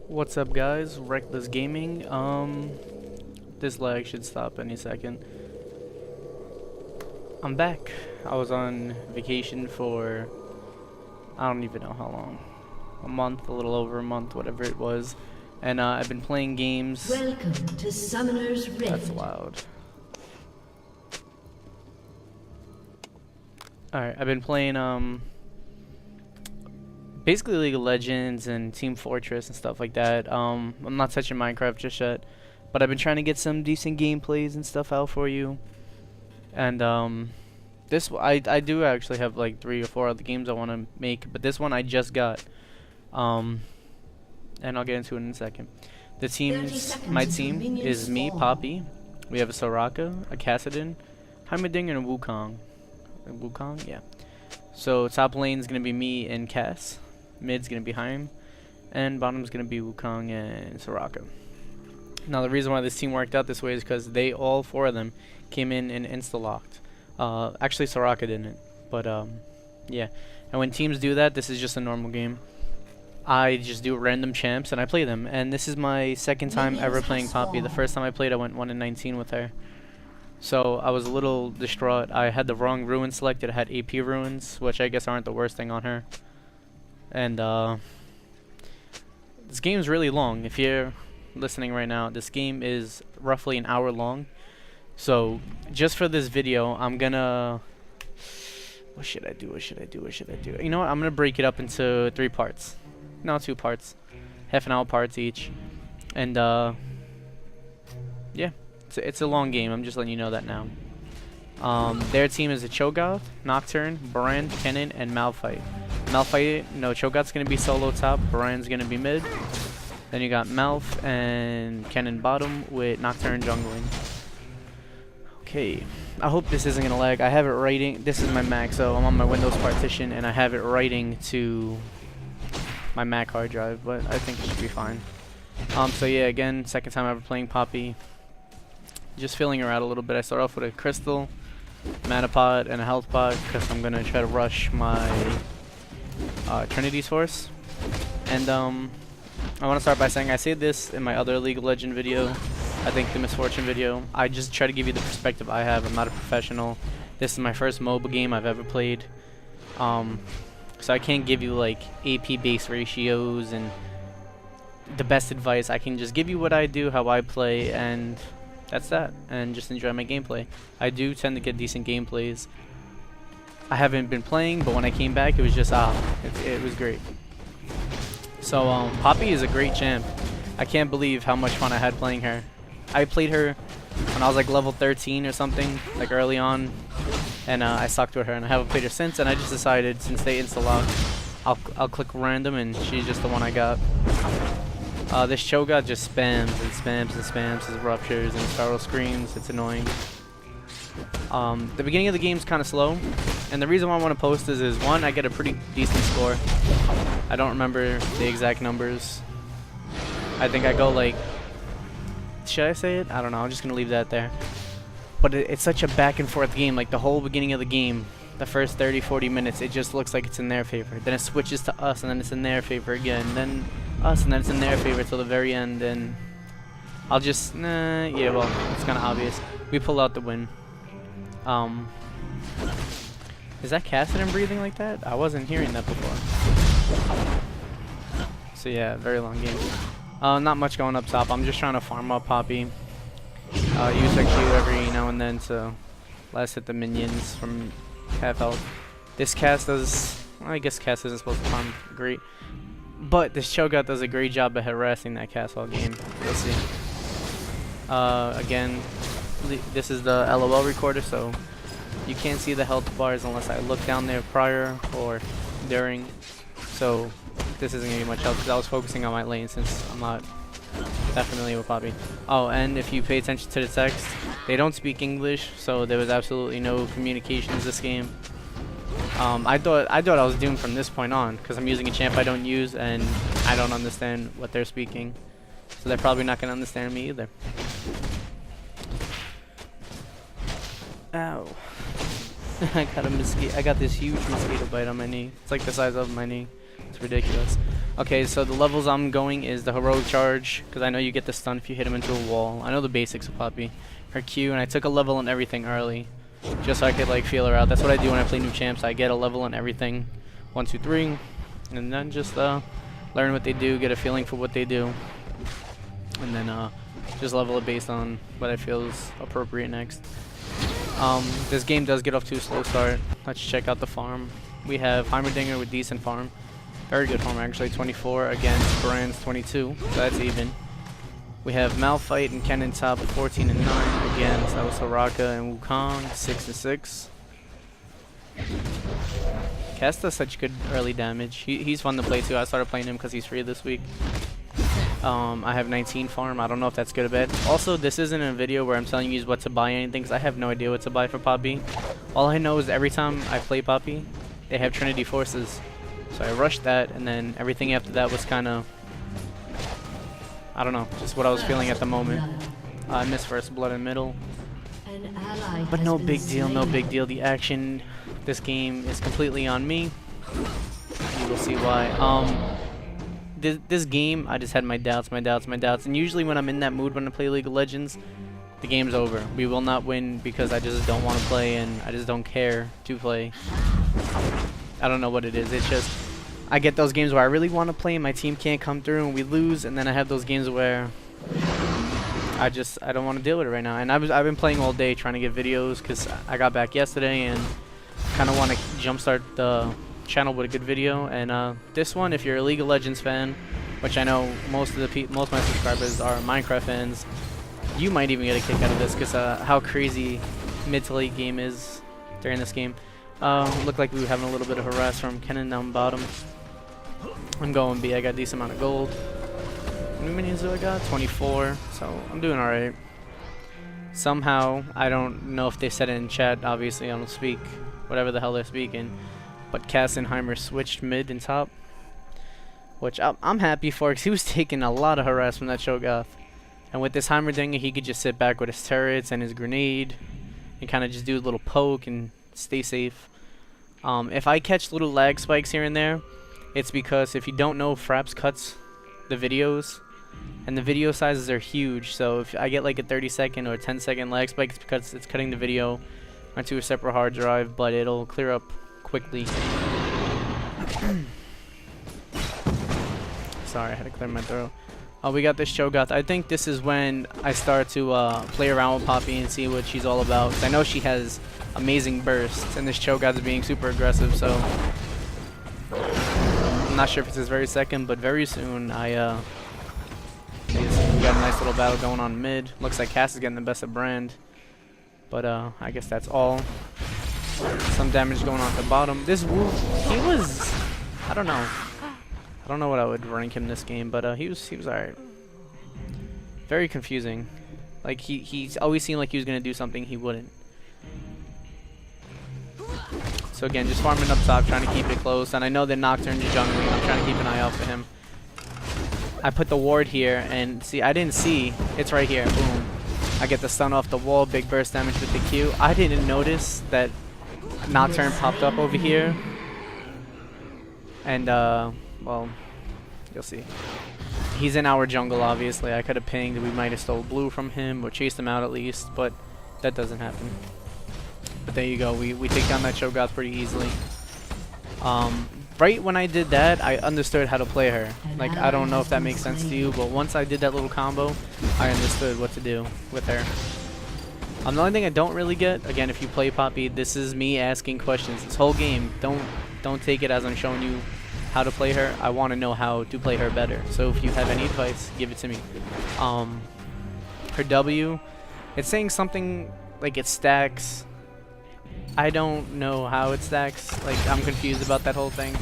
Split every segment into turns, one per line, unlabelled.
What's up, guys? Reckless Gaming. This lag should stop any second. I'm back. I was on vacation for I don't even know how long. A month, a little over a month, whatever it was. And I've been playing games.
Welcome to Summoner's Rift.
That's loud. Alright, I've been playing basically League of Legends and Team Fortress and stuff like that. I'm not touching Minecraft just yet, but I've been trying to get some decent gameplays and stuff out for you. And I do actually have like 3 or 4 other games I want to make, but this one I just got. And I'll get into it in a second. My team is me, Poppy. We have a Soraka, a Kassadin, Heimerdinger, and a Wukong. Wukong, yeah. So top lane's gonna be me and Cass. Mid's gonna be Heim, and bottom's gonna be Wukong and Soraka. Now the reason why this team worked out this way is because all 4 of them came in and insta-locked. Actually Soraka didn't, but yeah. And when teams do that, this is just a normal game. I just do random champs and I play them. And this is my second time ever playing Poppy. The first time I played, I went 1-19 with her. So I was a little distraught. I had the wrong ruin selected. I had AP ruins, which I guess aren't the worst thing on her. And this game's really long. If you're listening right now, this game is roughly an hour long. So just for this video, I'm gonna... What should I do? You know what? I'm gonna break it up into 3 parts. No, 2 parts. Half an hour parts each. And yeah. It's a long game. I'm just letting you know that now. Their team is a Cho'Gath, Nocturne, Brand, Kennen, and Malphite. Cho'Gath's gonna be solo top, Brand's gonna be mid. Then you got Malph and Kennen bottom with Nocturne jungling. Okay, I hope this isn't gonna lag. I have it writing. This is my Mac, so I'm on my Windows partition, and I have it writing to my Mac hard drive, but I think it should be fine. So yeah, again, second time ever playing Poppy. Just filling her out a little bit. I start off with a crystal, mana pot, and a health pot because I'm gonna try to rush my Trinity's Force. And I want to start by saying I say this in my other League of Legends video. I think the Misfortune video. I just try to give you the perspective I have. I'm not a professional. This is my first mobile game I've ever played. So I can't give you like AP base ratios and the best advice. I can just give you what I do, how I play, and that's that, and just enjoy my gameplay. I do tend to get decent gameplays. I haven't been playing, but when I came back, it was just it was great. So Poppy is a great champ. I can't believe how much fun I had playing her. I played her when I was like level 13 or something, like early on, and I sucked with her, and I haven't played her since. And I just decided, since they insta-lock, I'll click random, and she's just the one I got. This Cho'Gath just spams his ruptures and spiral screams. It's annoying. The beginning of the game's kind of slow, and the reason why I want to post this is, 1, I get a pretty decent score. I don't remember the exact numbers. I think I go like... Should I say it? I don't know. I'm just going to leave that there. But it's such a back and forth game. Like the whole beginning of the game, the first 30-40 minutes, it just looks like it's in their favor. Then it switches to us, and then it's in their favor again. Then us, and then it's in their favor till the very end. And I'll just... yeah, well, it's kind of obvious. We pull out the win. Is that Kassadin breathing like that? I wasn't hearing that before. So yeah, very long game. Not much going up top. I'm just trying to farm up Poppy. Use her Q every now and then to last hit the minions from half health. This Cass does... Well, I guess Cass isn't supposed to farm great. But this Cho'Gath does a great job of harassing that Cass all game. We'll see. Again, this is the LOL recorder, so you can't see the health bars unless I look down there prior or during. So this isn't going to be much help because I was focusing on my lane since I'm not that familiar with Poppy. Oh, and if you pay attention to the text, they don't speak English, so there was absolutely no communications this game. I thought I was doomed from this point on because I'm using a champ I don't use and I don't understand what they're speaking, so they're probably not going to understand me either. Ow. I got a mosquito. I got this huge mosquito bite on my knee. It's like the size of my knee. It's ridiculous. Okay, so the levels I'm going is the heroic charge, because I know you get the stun if you hit him into a wall. I know the basics of Poppy. Her Q, and I took a level on everything early, just so I could like feel her out. That's what I do when I play new champs. I get a level on everything, 1, 2, 3, and then just learn what they do, get a feeling for what they do, and then just level it based on what I feel is appropriate next. This game does get off to a slow start. Let's check out the farm. We have Heimerdinger with decent farm. Very good farm actually, 24 against Brand's 22, so that's even. We have Malphite and Kennen top at 14 and 9 against that was Soraka and Wukong 6 and 6. Cass does such good early damage. He's fun to play too. I started playing him because he's free this week. I have 19 farm. I don't know if that's good or bad. Also, this isn't a video where I'm telling you what to buy anything because I have no idea what to buy for Poppy. All I know is every time I play Poppy, they have Trinity Forces. So I rushed that, and then everything after that was kind of, I don't know, just what I was feeling at the moment. I missed first blood in middle. But no big deal, no big deal. The action, this game is completely on me. You will see why. This game, I just had my doubts. And usually when I'm in that mood when I play League of Legends, the game's over. We will not win because I just don't want to play and I just don't care to play. I don't know what it is. It's just, I get those games where I really want to play and my team can't come through and we lose, and then I have those games where I don't want to deal with it right now. And I've been playing all day trying to get videos because I got back yesterday and kind of want to jumpstart the channel with a good video. And this one, if you're a League of Legends fan, which I know most of my subscribers are Minecraft fans, you might even get a kick out of this because how crazy mid to late game is during this game. Looked like we were having a little bit of harass from Kennen down bottom. I'm going B. I got a decent amount of gold. How many minions do I got? 24. So I'm doing alright. Somehow, I don't know if they said it in chat. Obviously, I don't speak whatever the hell they're speaking. But Cass and Heimer switched mid and top, which I'm happy for because he was taking a lot of harass from that Cho'Gath. And with this Heimerdinger, he could just sit back with his turrets and his grenade and kind of just do a little poke and stay safe. If I catch little lag spikes here and there, it's because if you don't know, Fraps cuts the videos, and the video sizes are huge. So if I get like a 30-second or 10-second lag spike, it's because it's cutting the video onto a separate hard drive, but it'll clear up quickly. Sorry, I had to clear my throat. We got this Cho'Gath. I think this is when I start to play around with Poppy and see what she's all about. 'Cause I know she has amazing bursts, and this Cho'Gath is being super aggressive, so I'm not sure if it's this very second, but very soon we got a nice little battle going on mid. Looks like Cass is getting the best of Brand, but I guess that's all. Some damage going on at the bottom. This Wu, he was, I don't know what I would rank him this game, but he was alright. Very confusing. Like he's always seemed like he was gonna do something he wouldn't. So again, just farming up top, trying to keep it close. And I know that Nocturne's jungling. I'm trying to keep an eye out for him. I put the ward here, and see, I didn't see. It's right here. Boom. I get the stun off the wall. Big burst damage with the Q. I didn't notice that Nocturne popped up over here. And well, you'll see. He's in our jungle, obviously. I could have pinged. We might have stole blue from him or chased him out at least, but that doesn't happen. But there you go. We take down that Cho'Gath pretty easily. Right when I did that, I understood how to play her. Like, I don't know if that makes sense to you, but once I did that little combo, I understood what to do with her. The only thing I don't really get, again, if you play Poppy, this is me asking questions. This whole game, don't take it as I'm showing you how to play her. I want to know how to play her better. So if you have any advice, give it to me. Her W, it's saying something like it stacks. I don't know how it stacks. Like, I'm confused about that whole thing.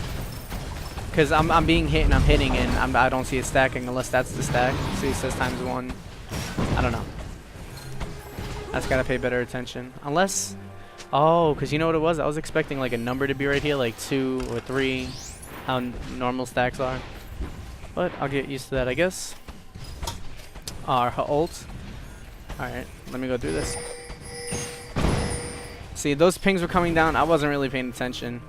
Because I'm being hit and I'm hitting and I don't see it stacking unless that's the stack. See, it says ×1. I don't know. I just gotta pay better attention. Unless, oh, because you know what it was? I was expecting like a number to be right here, like 2 or 3, how normal stacks are. But I'll get used to that, I guess. Her ult. Alright, let me go through this. See, those pings were coming down. I wasn't really paying attention.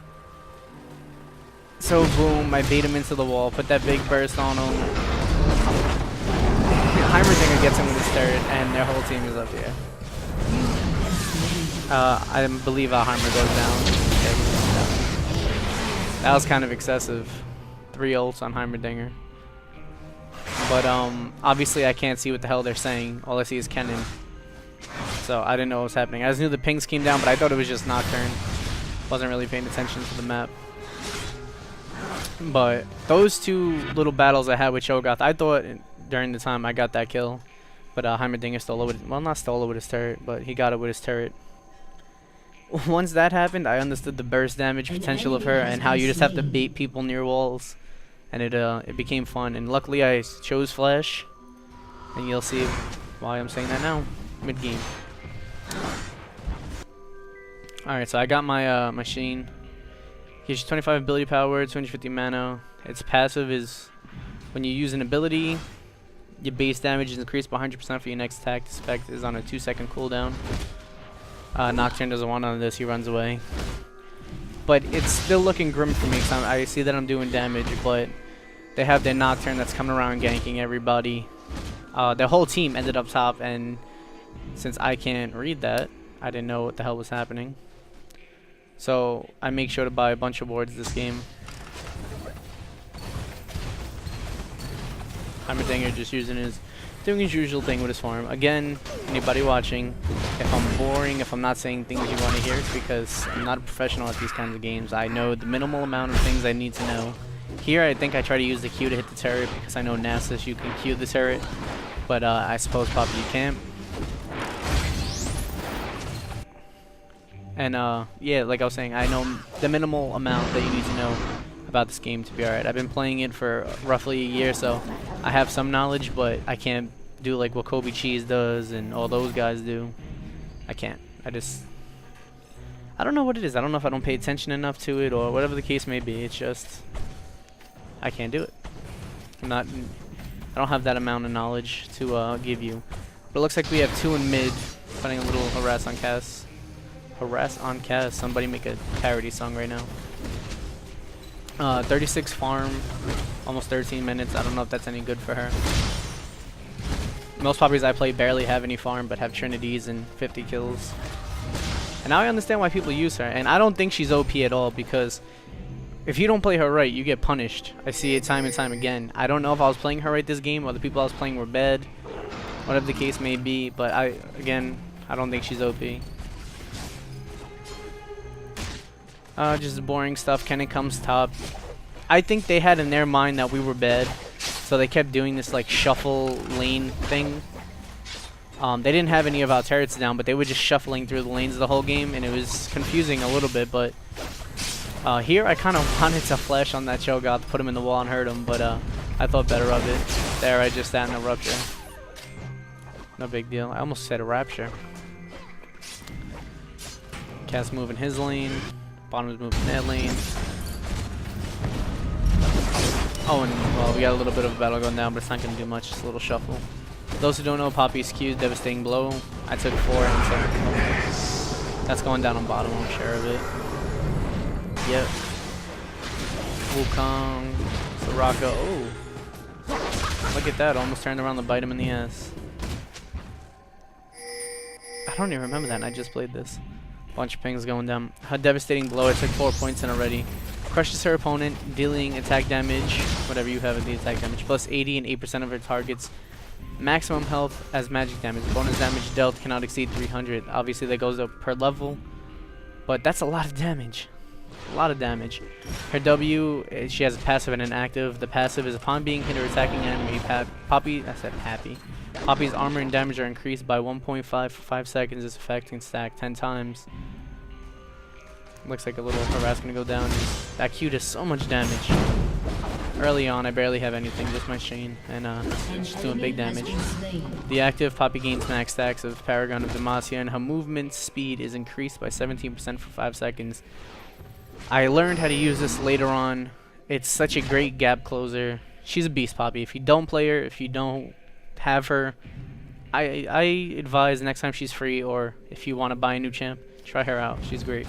So boom, I bait him into the wall, put that big burst on him. Heimerdinger gets him with his turret, and their whole team is up here. I believe Heimer goes down. Yeah, he goes down. That was kind of excessive. 3 ults on Heimerdinger. But obviously I can't see what the hell they're saying. All I see is Kennen. So I didn't know what was happening. I just knew the pings came down, but I thought it was just Nocturne. Wasn't really paying attention to the map. But those 2 little battles I had with Cho'Gath, I thought during the time I got that kill. But Heimerdinger stole it with, well, not stole it with his turret, but he got it with his turret. Once that happened, I understood the burst damage potential of her and how you just have to bait people near walls. And it became fun. And luckily I chose Flash. And you'll see why I'm saying that now. Mid-game. Alright, so I got my machine. Gives you 25 ability power, 250 mana. Its passive is when you use an ability, your base damage is increased by 100% for your next attack. This effect is on a 2-second cooldown. Nocturne doesn't want none of this, he runs away. But it's still looking grim for me because I see that I'm doing damage, but they have their Nocturne that's coming around ganking everybody. Their whole team ended up top, and since I can't read that, I didn't know what the hell was happening. So I make sure to buy a bunch of wards this game. Heimerdinger just doing his usual thing with his farm. Again, anybody watching, if I'm boring, if I'm not saying things you want to hear, it's because I'm not a professional at these kinds of games. I know the minimal amount of things I need to know. Here I think I try to use the Q to hit the turret because I know Nasus you can Q the turret, but I suppose Poppy you can't. And yeah, like I was saying, I know the minimal amount that you need to know about this game to be alright. I've been playing it for roughly a year, so I have some knowledge, but I can't do like what Kobe Cheese does and all those guys do. I can't. I don't know what it is. I don't know if I don't pay attention enough to it or whatever the case may be. It's just I can't do it. I don't have that amount of knowledge to give you. But it looks like we have 2 in mid, putting a little harass on Cass. Harass on Cass. Somebody make a parody song right now. 36 farm, almost 13 minutes. I don't know if that's any good for her. Most poppies I play barely have any farm, but have Trinities and 50 kills. And now I understand why people use her. And I don't think she's OP at all, because if you don't play her right, you get punished. I see it time and time again. I don't know if I was playing her right this game, or the people I was playing were bad. Whatever the case may be, but I don't think she's OP. Just boring stuff. Kennen comes top. I think they had in their mind that we were bad, so they kept doing this like shuffle lane thing. They didn't have any of our turrets down, but they were just shuffling through the lanes the whole game, and it was confusing a little bit. But here I kind of wanted to flash on that Cho'Gath, put him in the wall and hurt him, but I thought better of it. There, I just sat in a rupture. No big deal. I almost said a rapture. Cass moving his lane. Bottom is moving that lane. Oh, and well, we got a little bit of a battle going down, but it's not going to do much. Just a little shuffle. Those who don't know, Poppy's Q's Devastating Blow. I took 4, and so that's going down on bottom. I'm sure of it. Yep. Wukong, Soraka. Oh, look at that! Almost turned around to bite him in the ass. I don't even remember that. And I just played this. Bunch of pings going down. A Devastating Blow. I took 4 points in already. Crushes her opponent, dealing attack damage, whatever you have in the attack damage, plus 80 and 8% of her targets. Maximum health as magic damage. Bonus damage dealt cannot exceed 300. Obviously that goes up per level, but that's a lot of damage. A lot of damage. Her W, she has a passive and an active. The passive is upon being hit or attacking enemy. Poppy's armor and damage are increased by 1.5 for 5 seconds. This effect can stack 10 times. Looks like a little harass gonna go down. That Q does so much damage. Early on, I barely have anything, just my chain, and it's just doing big damage. The active, Poppy gains max stacks of Paragon of Demacia, and her movement speed is increased by 17% for 5 seconds. I learned how to use this later on. It's such a great gap closer. She's a beast, Poppy. If you don't play her, if you don't have her, I advise next time she's free, or if you want to buy a new champ, try her out. She's great.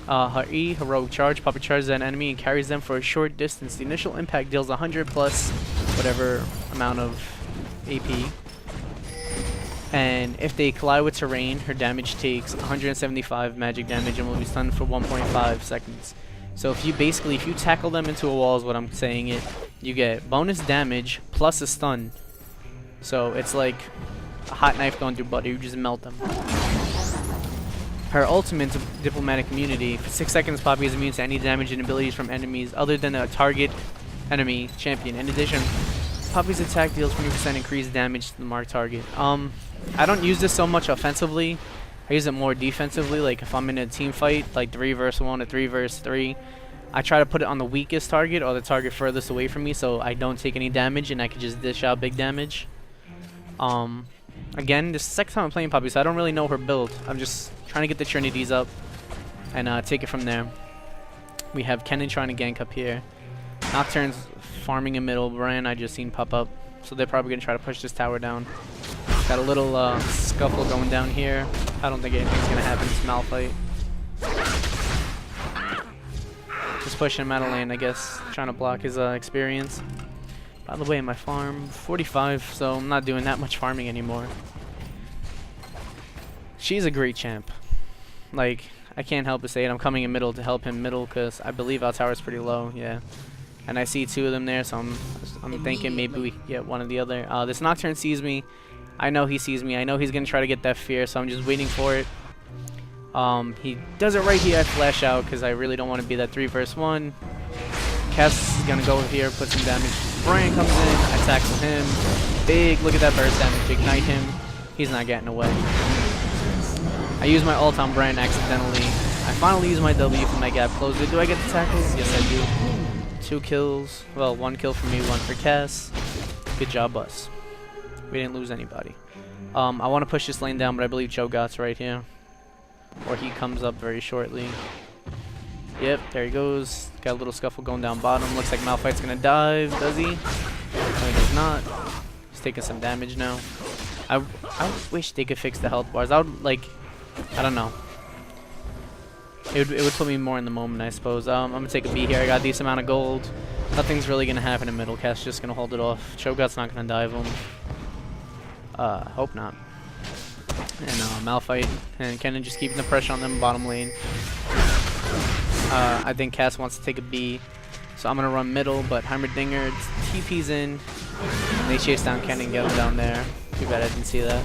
Her E, Heroic Charge. Poppy charges an enemy and carries them for a short distance. The initial impact deals 100 plus whatever amount of AP. And if they collide with terrain, her damage takes 175 magic damage and will be stunned for 1.5 seconds. So if you tackle them into a wall is what I'm saying it, you get bonus damage plus a stun. So it's like a hot knife going through butter, you just melt them. Her ultimate, Diplomatic Immunity. For 6 seconds, Poppy is immune to any damage and abilities from enemies other than a target enemy champion. In addition, Poppy's attack deals 20% increased damage to the marked target. I don't use this so much offensively. I use it more defensively. Like if I'm in a team fight, like 3 versus 1 or 3 versus 3, I try to put it on the weakest target or the target furthest away from me so I don't take any damage and I can just dish out big damage. Again, this is the second time I'm playing Poppy, so I don't really know her build. I'm just trying to get the Trinities up and take it from there. We have Kennen trying to gank up here. Nocturne's farming in middle. Brian I just seen pop up, so they're probably going to try to push this tower down. Got a little scuffle going down here. I don't think anything's going to happen. It's Malphite. Just pushing him out of lane, I guess. Trying to block his experience. By the way, my farm, 45, so I'm not doing that much farming anymore. She's a great champ. Like, I can't help but say it. I'm coming in middle to help him middle because I believe our tower's pretty low, yeah. And I see 2 of them there, so I'm thinking maybe we can get one or the other. This Nocturne sees me. I know he sees me. I know he's going to try to get that fear, so I'm just waiting for it. He does it right here. I flash out because I really don't want to be that 3 versus 1. Cass is going to go over here, put some damage. Brian comes in. I tackle him. Big. Look at that burst damage. Ignite him. He's not getting away. I use my ult on Brian accidentally. I finally use my W for my gap closer. Do I get the tackle? Yes, I do. 2 kills. Well, 1 kill for me, 1 for Cass. Good job, us. We didn't lose anybody. I want to push this lane down, but I believe Cho'Gath's right here. Or he comes up very shortly. Yep, there he goes. Got a little scuffle going down bottom. Looks like Malphite's going to dive. Does he? No, he does not. He's taking some damage now. I wish they could fix the health bars. I would, like, I don't know. It would put me more in the moment, I suppose. I'm going to take a B here. I got a decent amount of gold. Nothing's really going to happen in middle. Cass just going to hold it off. Cho'Gath's not going to dive him. Hope not. And Malphite and Kennen just keeping the pressure on them bottom lane. I think Cass wants to take a B, so I'm going to run middle, but Heimerdinger TP's in. And they chase down Kennen and get him down there. Too bad I didn't see that.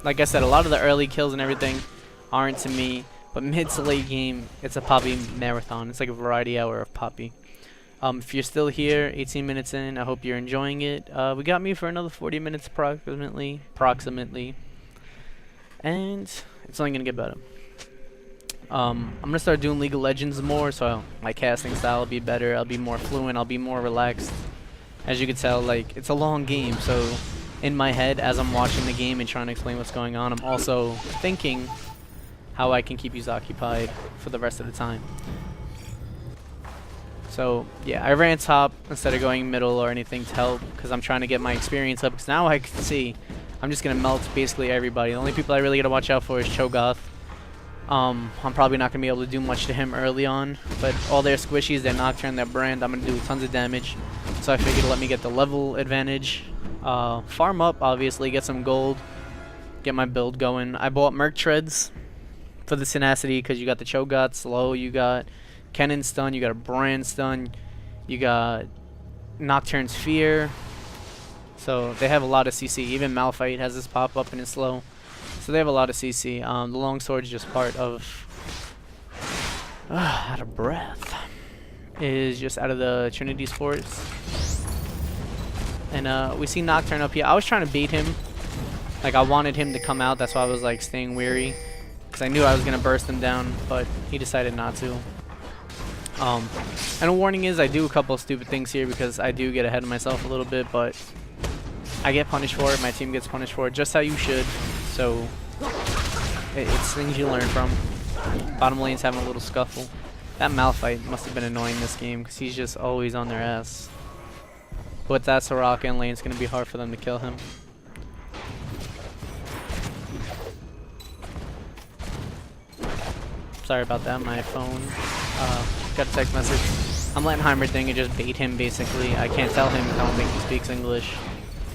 Like I said, a lot of the early kills and everything aren't to me, but mid to late game, it's a Poppy marathon. It's like a variety hour of Poppy. If you're still here, 18 minutes in, I hope you're enjoying it. We got me for another 40 minutes approximately. And it's only going to get better. I'm going to start doing League of Legends more, so my casting style will be better. I'll be more fluent. I'll be more relaxed. As you can tell, like, it's a long game, so in my head, as I'm watching the game and trying to explain what's going on, I'm also thinking how I can keep you occupied for the rest of the time. So, yeah, I ran top instead of going middle or anything to help because I'm trying to get my experience up, because now I can see I'm just going to melt basically everybody. The only people I really got to watch out for is Cho'Gath. I'm probably not going to be able to do much to him early on, but all their squishies, their Nocturne, their Brand, I'm going to do tons of damage. So I figured let me get the level advantage. Farm up, obviously, get some gold, get my build going. I bought Merc Treads for the tenacity because you got the Cho'Gath slow, you got Kennen stun, you got a Brand stun, you got Nocturne's Fear. So they have a lot of CC. Even Malphite has this pop up and it's slow. So they have a lot of CC. The longsword is just part of out of breath. Is just out of the Trinity's Force. And we see Nocturne up here. I was trying to bait him. Like I wanted him to come out, that's why I was like staying weary. Because I knew I was gonna burst him down, but he decided not to. And a warning is I do a couple of stupid things here because I do get ahead of myself a little bit, but I get punished for it, my team gets punished for it, just how you should. So it's things you learn from. Bottom lane's having a little scuffle. That Malphite must have been annoying this game because he's just always on their ass. But that Soraka in lane, it's going to be hard for them to kill him. Sorry about that. My phone got a text message. I'm letting Heimer thing and just bait him basically. I can't tell him. I don't think he speaks English.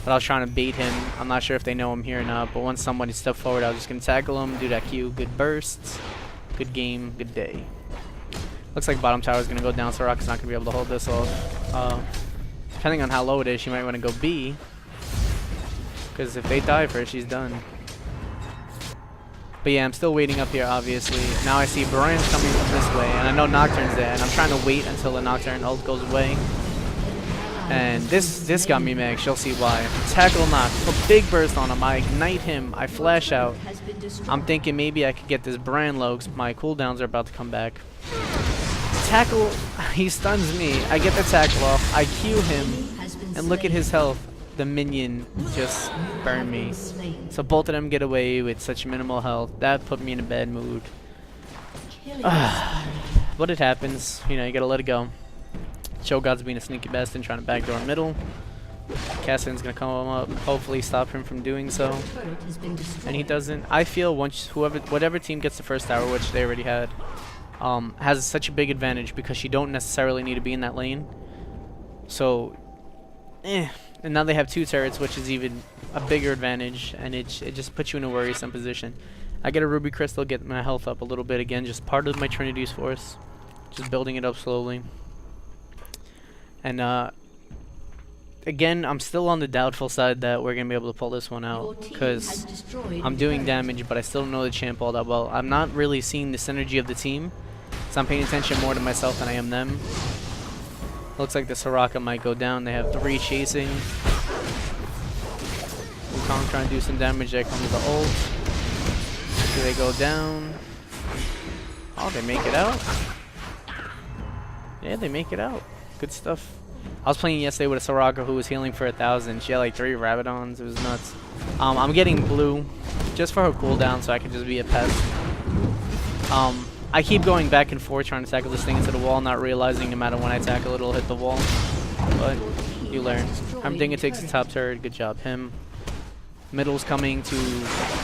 But I was trying to bait him. I'm not sure if they know I'm here or not. But once somebody stepped forward, I was just gonna tackle him, do that Q. Good bursts. Good game. Good day. Looks like bottom tower is gonna go down. So Soraka's not gonna be able to hold this off. Depending on how low it is, she might want to go B. Because if they dive her, she's done. But yeah, I'm still waiting up here, obviously. Now I see Brian's coming from this way, and I know Nocturne's there, and I'm trying to wait until the Nocturne ult goes away. And this got me mad. She'll see why. Tackle Noct, a big burst on him. I ignite him. I flash out. I'm thinking maybe I could get this Brian low, 'cause my cooldowns are about to come back. Tackle, he stuns me. I get the tackle off. I Q him, and look at his health. The minion just burned me. So both of them get away with such minimal health. That put me in a bad mood. But it happens. You know, you gotta let it go. Cho'Gath's being a sneaky bastard, trying to backdoor middle. Cassian's gonna come up, hopefully stop him from doing so. And he doesn't. I feel once whatever team gets the first tower, which they already had, has such a big advantage because you don't necessarily need to be in that lane. So, and now they have 2 turrets, which is even a bigger advantage, and it just puts you in a worrisome position. I get a ruby crystal, get my health up a little bit again, just part of my Trinity's force, just building it up slowly. And again, I'm still on the doubtful side that we're gonna be able to pull this one out because I'm doing damage, but I still don't know the champ all that well. I'm not really seeing the synergy of the team, so I'm paying attention more to myself than I am them. Looks like the Soraka might go down. They have 3 chasing. Wukong trying to do some damage. There comes the ult. Do they go down? Oh, they make it out. Yeah, they make it out. Good stuff. I was playing yesterday with a Soraka who was healing for 1,000. She had like 3 Rabadons. It was nuts. I'm getting blue just for her cooldown so I can just be a pest. I keep going back and forth trying to tackle this thing into the wall, not realizing no matter when I tackle it, it'll hit the wall. But you learn. I'm thinking it takes the top turret. Good job, him. Middle's coming to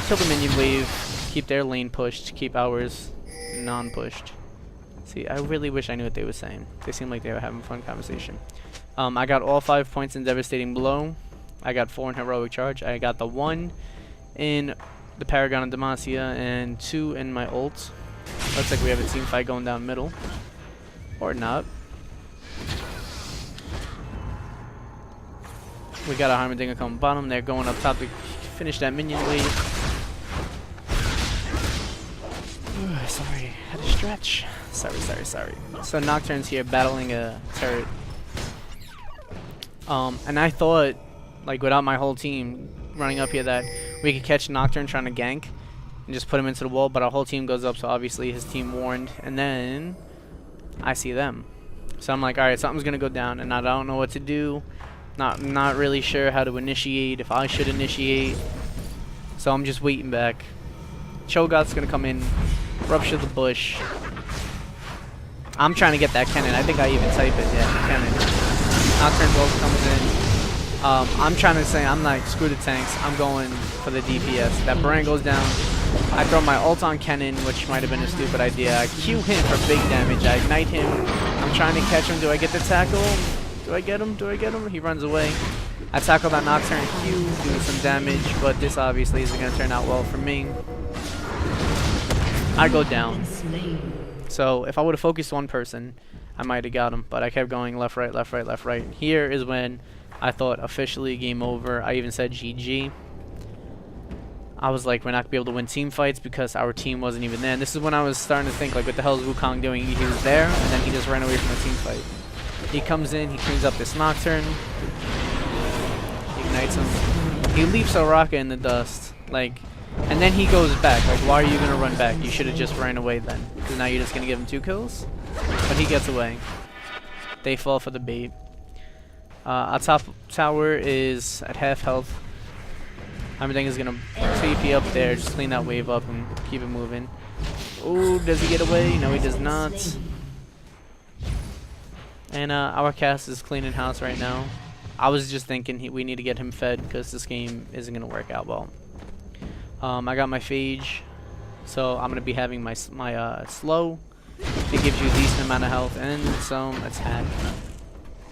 kill the minion wave, keep their lane pushed, keep ours non-pushed. See, I really wish I knew what they were saying. They seem like they were having a fun conversation. I got all 5 points in Devastating Blow. I got 4 in Heroic Charge. I got the 1 in the Paragon of Demacia and 2 in my ult. Looks like we have a team fight going down middle. Or not. We got a Heimerdinger coming bottom. They're going up top to finish that minion wave. Sorry, had to stretch. Sorry. So Nocturne's here battling a turret. And I thought, like without my whole team running up here, that we could catch Nocturne trying to gank and just put him into the wall, but our whole team goes up, so obviously his team warned, and then I see them. So I'm like, alright, something's gonna go down, and I don't know what to do. Not really sure how to initiate, if I should initiate. So I'm just waiting back. Cho'Gath's gonna come in, rupture the bush. I'm trying to get that cannon. I think I even type it, yeah, cannon. Nocturne Bolt comes in. I'm trying to say, I'm like, screw the tanks. I'm going for the DPS. That Baran goes down. I throw my ult on Kennen, which might have been a stupid idea. I Q him for big damage. I ignite him. I'm trying to catch him. Do I get the tackle? Do I get him? He runs away. I tackle that Nocturne Q, do some damage, but this obviously isn't going to turn out well for me. I go down. So if I would have focused one person, I might have got him, but I kept going left, right, left, right, left, right. Here is when I thought officially game over. I even said GG. I was like, we're not going to be able to win team fights because our team wasn't even there. And this is when I was starting to think, like, what the hell is Wukong doing? He was there, and then he just ran away from the team fight. He comes in, he cleans up this Nocturne. He ignites him. He leaves Soraka in the dust. Like, and then he goes back. Like, why are you going to run back? You should have just ran away then. Because now you're just going to give him 2 kills? But he gets away. They fall for the bait. Our top tower is at half health. Everything is gonna TP up there, just clean that wave up and keep it moving. Ooh, does he get away? No, he does not. And our cast is cleaning house right now. I was just thinking we need to get him fed because this game isn't gonna work out well. I got my phage. So I'm gonna be having my slow. It gives you a decent amount of health and some attack.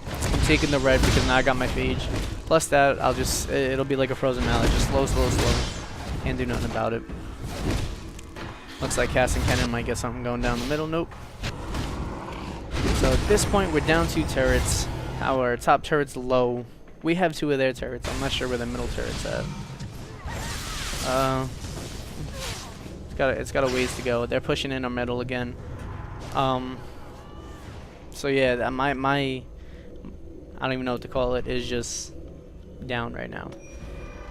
I'm taking the red because now I got my phage. Plus that, it'll be like a frozen mallet, just slow, slow, slow. Can't do nothing about it. Looks like Cass and Kennen might get something going down the middle. Nope. So at this point, we're down 2 turrets. Our top turret's low. We have 2 of their turrets. I'm not sure where the middle turret's at. It's got a ways to go. They're pushing in our middle again. So yeah, my I don't even know what to call it, is just down right now.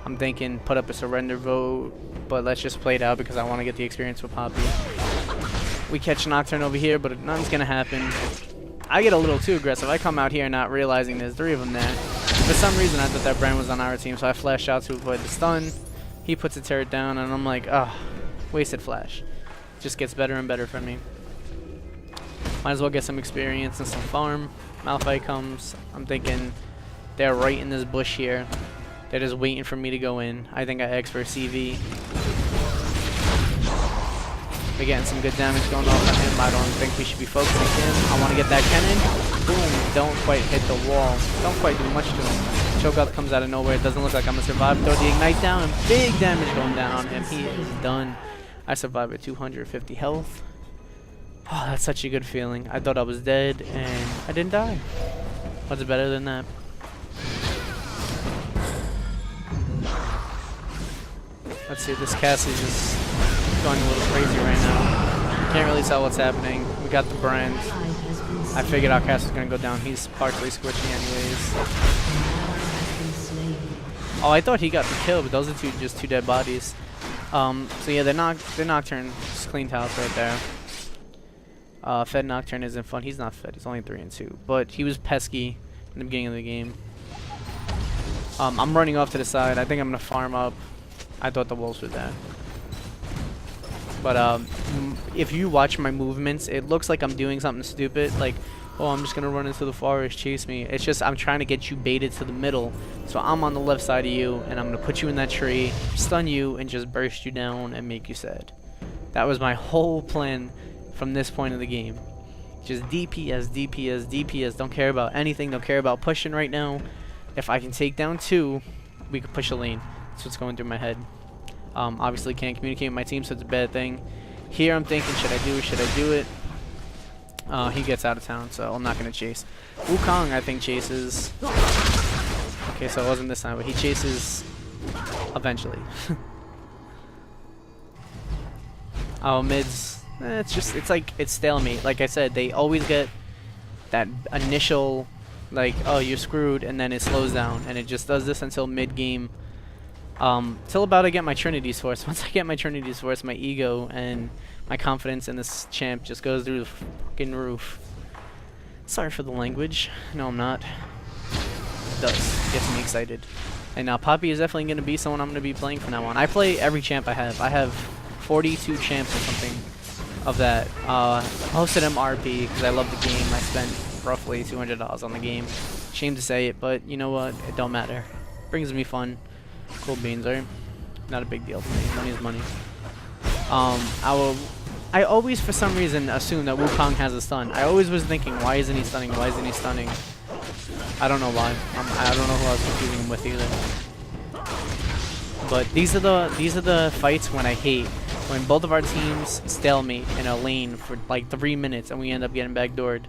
I'm thinking put up a surrender vote, but let's just play it out because I want to get the experience with Poppy. We catch Nocturne over here, but nothing's gonna happen. I get a little too aggressive. I come out here not realizing there's 3 of them there. For some reason, I thought that Brand was on our team, so I flashed out to avoid the stun. He puts a turret down, and I'm like, ah, wasted flash. Just gets better and better for me. Might as well get some experience and some farm. Malphite comes. I'm thinking they're right in this bush here. They're just waiting for me to go in. I think I X for a CV. We're getting some good damage going off on him. I don't think we should be focusing him. I want to get that Kennen. Boom. Don't quite hit the wall. Don't quite do much to him. Cho'Gath comes out of nowhere. It doesn't look like I'm going to survive. Throw the Ignite down and big damage going down on him. He is done. I survived with 250 health. Oh, that's such a good feeling. I thought I was dead and I didn't die. What's better than that? Let's see, this Cass is just going a little crazy right now. Can't really tell what's happening. We got the brand. I figured our Cass was going to go down. He's partially squishy anyways. Oh, I thought he got the kill, but those are just two dead bodies. So yeah, they're Nocturne. Just cleaned house right there. Fed Nocturne isn't fun. He's not fed. He's only 3 and 2. But he was pesky in the beginning of the game. I'm running off to the side. I think I'm going to farm up. I thought the wolves were there. But if you watch my movements, it looks like I'm doing something stupid. Like, oh, I'm just going to run into the forest, chase me. It's just I'm trying to get you baited to the middle. So I'm on the left side of you, and I'm going to put you in that tree, stun you, and just burst you down and make you sad. That was my whole plan from this point of the game. Just DPS, DPS, DPS. Don't care about anything. Don't care about pushing right now. If I can take down 2, we can push a lane. That's what's going through my head. Obviously can't communicate with my team, so it's a bad thing. Here I'm thinking, should I do it? Should I do it? He gets out of town, so I'm not going to chase. Wukong, I think, chases. Okay, so it wasn't this time, but he chases eventually. Oh, mids. It's stalemate. Like I said, they always get that initial, like, oh, you're screwed, and then it slows down, and it just does this until mid-game. Till about I get my Trinity's Force. Once I get my Trinity's Force, my ego and my confidence in this champ just goes through the fucking roof. Sorry for the language. No, I'm not. It does. Gets me excited. And now Poppy is definitely going to be someone I'm going to be playing from now on. I play every champ I have. I have 42 champs or something of that. Most of them RP because I love the game. I spent roughly $200 on the game. Shame to say it, but you know what? It don't matter. Brings me fun. Cool beans, right? Not a big deal for me. Money is money. I always, for some reason, assume that Wukong has a stun. I always was thinking, why isn't he stunning? Why isn't he stunning? I don't know why. I don't know who I was confusing him with either. But these are the fights when I hate. When both of our teams stalemate in a lane for like 3 minutes and we end up getting backdoored.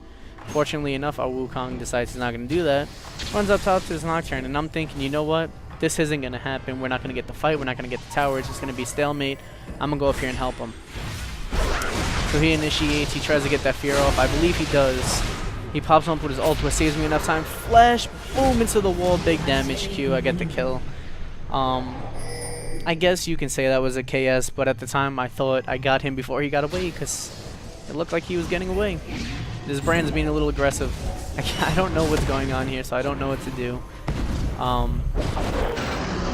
Fortunately enough, our Wukong decides he's not going to do that. Runs up top to his Nocturne, and I'm thinking, you know what? This isn't going to happen. We're not going to get the fight. We're not going to get the tower. It's just going to be stalemate. I'm going to go up here and help him. So he initiates. He tries to get that fear off. I believe he does. He pops up with his ult, which saves me enough time. Flash. Boom into the wall. Big damage. Q. I get the kill. I guess you can say that was a KS, but at the time I thought I got him before he got away because it looked like he was getting away. This brand's being a little aggressive. I don't know what's going on here, so I don't know what to do.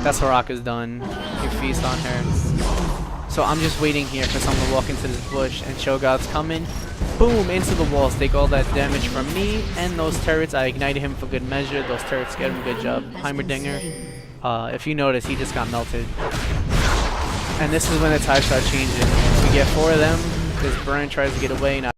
That's Haraka's done. You feast on her. So I'm just waiting here for someone to walk into this bush, and Cho'Gath's coming. Boom! Into the walls. Take all that damage from me and those turrets. I ignited him for good measure. Those turrets get him a good job. Heimerdinger. If you notice, he just got melted. And this is when the tide starts changing. We get 4 of them. This Brand tries to get away. Now